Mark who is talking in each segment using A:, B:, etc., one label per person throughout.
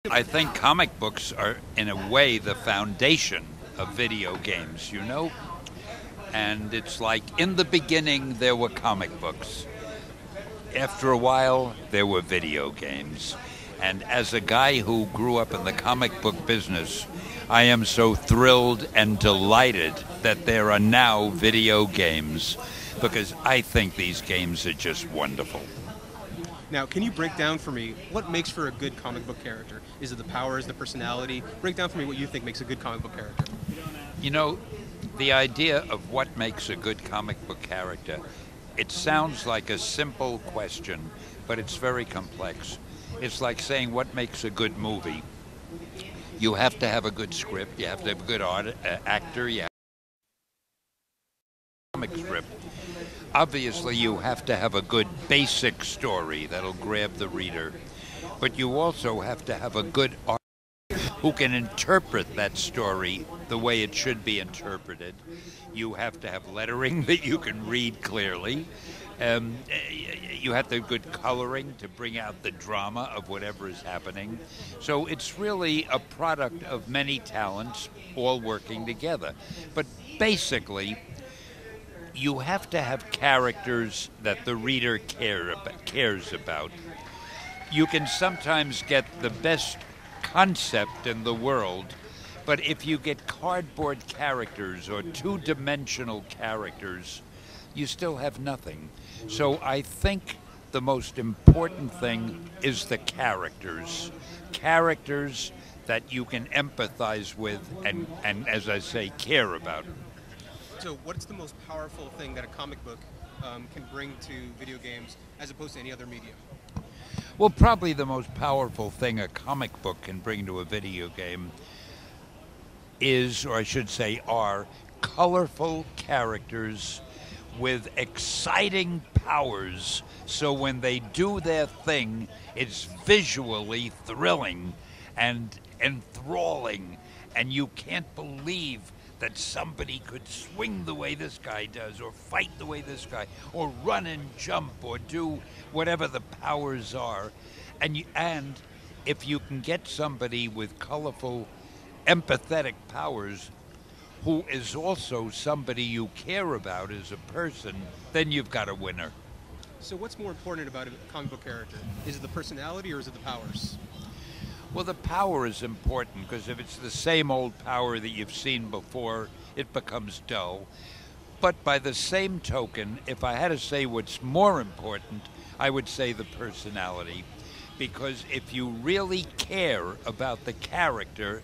A: I think comic books are, in a way, the foundation of video games, you know? And it's like in the beginning, there were comic books. After a while, there were video games. And as a guy who grew up in the comic book business, I am so thrilled and delighted that there are now video games because I think these games are just wonderful.
B: Now, can you break down for me what makes for a good comic book character? Is it the powers, the personality? Break down for me what you think makes a good comic book character.
A: You know, the idea of what makes a good comic book character, it sounds like a simple question, but it's very complex. It's like saying what makes a good movie. You have to have a good script, you have to have a good actor, you have a comic strip. Obviously, you have to have a good basic story that'll grab the reader, but you also have to have a good artist who can interpret that story the way it should be interpreted. You have to have lettering that you can read clearly. You have to have good coloring to bring out the drama of whatever is happening. So it's really a product of many talents all working together. But basically, you have to have characters that the reader cares about. You can sometimes get the best concept in the world, but if you get cardboard characters or two-dimensional characters, you still have nothing. So I think the most important thing is the characters. Characters that you can empathize with and as I say, care about.
B: So what's the most powerful thing that a comic book can bring to video games as opposed to any other medium?
A: Well, probably the most powerful thing a comic book can bring to a video game is, or I should say are, colorful characters with exciting powers, so when they do their thing, it's visually thrilling and enthralling, and you can't believe that somebody could swing the way this guy does, or fight the way this guy, or run and jump, or do whatever the powers are. And if you can get somebody with colorful, empathetic powers who is also somebody you care about as a person, then you've got a winner.
B: So what's more important about a comic book character? Is it the personality or is it the powers?
A: Well, the power is important because if it's the same old power that you've seen before, it becomes dull. But by the same token, if I had to say what's more important, I would say the personality. Because if you really care about the character,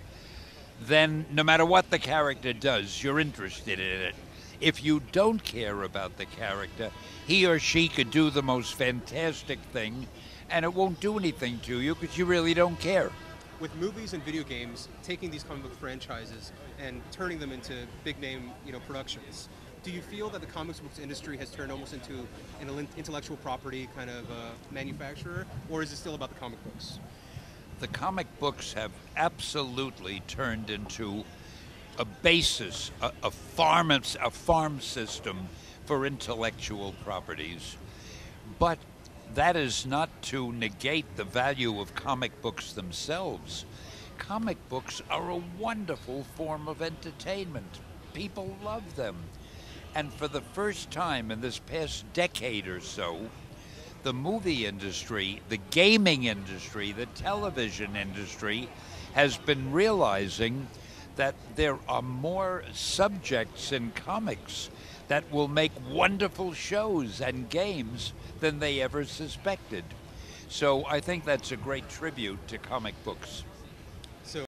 A: then no matter what the character does, you're interested in it. If you don't care about the character, he or she could do the most fantastic thing, and it won't do anything to you because you really don't care.
B: With movies and video games, taking these comic book franchises and turning them into big name, productions, do you feel that the comics books industry has turned almost into an intellectual property kind of manufacturer, or is it still about the comic books?
A: The comic books have absolutely turned into a basis, a farm system for intellectual properties. But that is not to negate the value of comic books themselves. Comic books are a wonderful form of entertainment. People love them. And for the first time in this past decade or so, the movie industry, the gaming industry, the television industry has been realizing that there are more subjects in comics that will make wonderful shows and games than they ever suspected. So I think that's a great tribute to comic books.